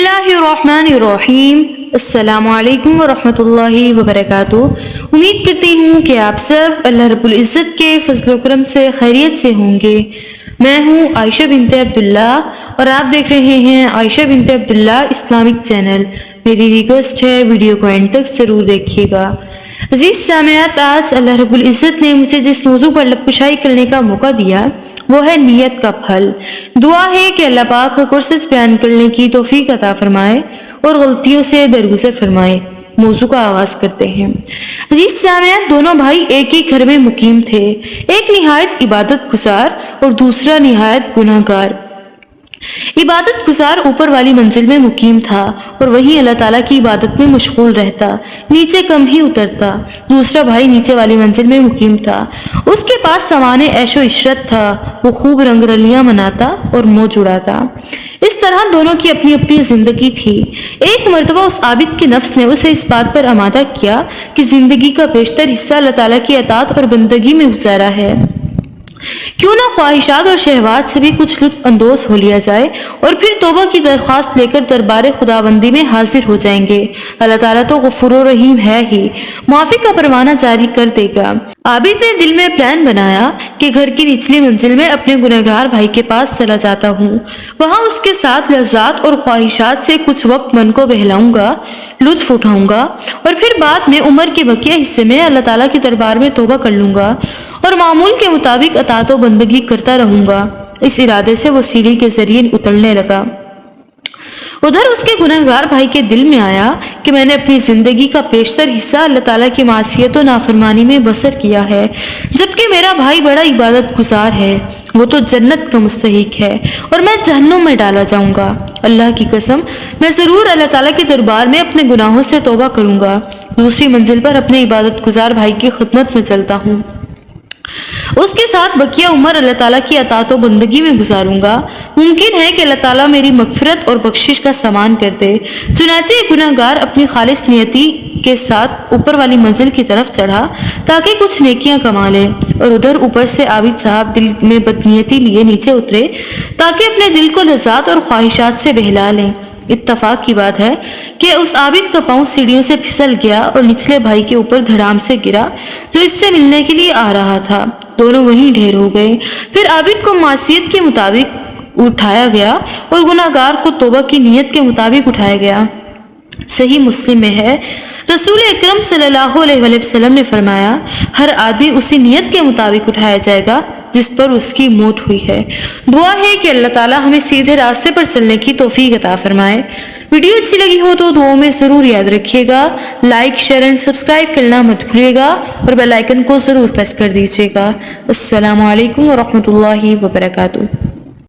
اللہ الرحمن الرحیم۔ السلام علیکم ورحمۃ اللہ وبرکاتہ۔ امید کرتی ہوں کہ آپ سب اللہ رب العزت کے فضل و کرم سے خیریت سے ہوں گے۔ میں ہوں عائشہ بنت عبداللہ اور آپ دیکھ رہے ہیں عائشہ بنت عبداللہ اسلامک چینل۔ میری ریکویسٹ ہے ویڈیو کو اینڈ تک ضرور دیکھیے گا۔ عزیز سامعات، آج اللہ رب العزت نے مجھے جس موضوع پر لب کشائی کرنے کا موقع دیا وہ ہے نیت کا پھل۔ دعا ہے کہ اللہ پاک حق اور سچ بیان کرنے کی توفیق عطا فرمائے اور غلطیوں سے درگزر فرمائے۔ موضوع کا آغاز کرتے ہیں۔ عزیز سامعین، دونوں بھائی ایک ہی گھر میں مقیم تھے، ایک نہایت عبادت گزار اور دوسرا نہایت گناہ گار۔ عبادت گزار اوپر والی منزل میں مقیم تھا اور وہیں اللہ تعالیٰ کی عبادت میں مشغول رہتا، نیچے کم ہی اترتا۔ دوسرا بھائی نیچے والی منزل میں مقیم تھا، اس کے پاس سامان عیش و عشرت تھا، وہ خوب رنگ رلیاں مناتا اور موج اڑاتا۔ اس طرح دونوں کی اپنی اپنی زندگی تھی۔ ایک مرتبہ اس عابد کے نفس نے اسے اس بات پر آمادہ کیا کہ زندگی کا بیشتر حصہ اللہ تعالیٰ کی اطاعت اور بندگی میں گزارا ہے، کیوں نہ خواہشات اور شہوات سے بھی کچھ لطف اندوز ہو لیا جائے اور پھر توبہ کی درخواست لے کر دربار خداوندی میں حاضر ہو جائیں گے۔ اللہ تعالیٰ تو غفور و رحیم ہے ہی، معافی کا پروانہ جاری کر دے گا۔ عابد نے دل میں پلان بنایا کہ گھر کی نچلی منزل میں اپنے گنہگار بھائی کے پاس چلا جاتا ہوں، وہاں اس کے ساتھ لذات اور خواہشات سے کچھ وقت من کو بہلاؤں گا، لطف اٹھاؤں گا اور پھر بعد میں عمر کے بقیہ حصے میں اللہ تعالیٰ کے دربار میں توبہ کر لوں گا اور معمول کے مطابق اطاعت و بندگی کرتا رہوں گا۔ اس ارادے سے وہ سیڑھی کے ذریعے اترنے لگا۔ ادھر اس کے گنہگار بھائی کے دل میں آیا کہ میں نے اپنی زندگی کا بیشتر حصہ اللہ تعالیٰ کی معصیت و نافرمانی میں بسر کیا ہے، جبکہ میرا بھائی بڑا عبادت گزار ہے، وہ تو جنت کا مستحق ہے اور میں جہنم میں ڈالا جاؤں گا۔ اللہ کی قسم، میں ضرور اللہ تعالیٰ کے دربار میں اپنے گناہوں سے توبہ کروں گا، دوسری منزل پر اپنے عبادت گزار بھائی کی خدمت میں چلتا ہوں، اس کے ساتھ بقیہ عمر اللہ تعالیٰ کی اطاعت و بندگی میں گزاروں گا۔ ممکن ہے کہ اللہ تعالیٰ میری مغفرت اور بخشش کا سامان کر دے۔ چنانچہ گناہ گار اپنی خالص نیتی کے ساتھ اوپر والی منزل کی طرف چڑھا تاکہ کچھ نیکیاں کما لے، اور ادھر اوپر سے عابد صاحب دل میں بدنیتی لیے نیچے اترے تاکہ اپنے دل کو لذات اور خواہشات سے بہلا لیں۔ اتفاق کی بات ہے کہ اس عابد کا پاؤں سیڑھیوں سے پھسل گیا اور نچلے بھائی کے اوپر دھڑام سے گرا جو اس سے ملنے کے لیے آ رہا تھا۔ دونوں وہیں ڈھیر ہو گئے۔ پھر عابد کو معصیت کے مطابق اٹھایا گیا اور گناہ گار کو توبہ کی نیت کے مطابق اٹھایا گیا۔ صحیح مسلم میں ہے، رسول اکرم صلی اللہ علیہ وسلم نے فرمایا، ہر آدمی اسی نیت کے مطابق اٹھایا جائے گا جس پر اس کی موت ہوئی ہے۔ دعا ہے کہ اللہ تعالیٰ ہمیں سیدھے راستے پر چلنے کی توفیق عطا فرمائے۔ ویڈیو اچھی لگی ہو تو دعاؤں میں ضرور یاد رکھیے گا، لائک، شیئر اینڈ سبسکرائب کرنا مت بھولیے گا اور بیل آئیکن کو ضرور پریس کر دیجیے گا۔ السلام علیکم ورحمۃ اللہ وبرکاتہ۔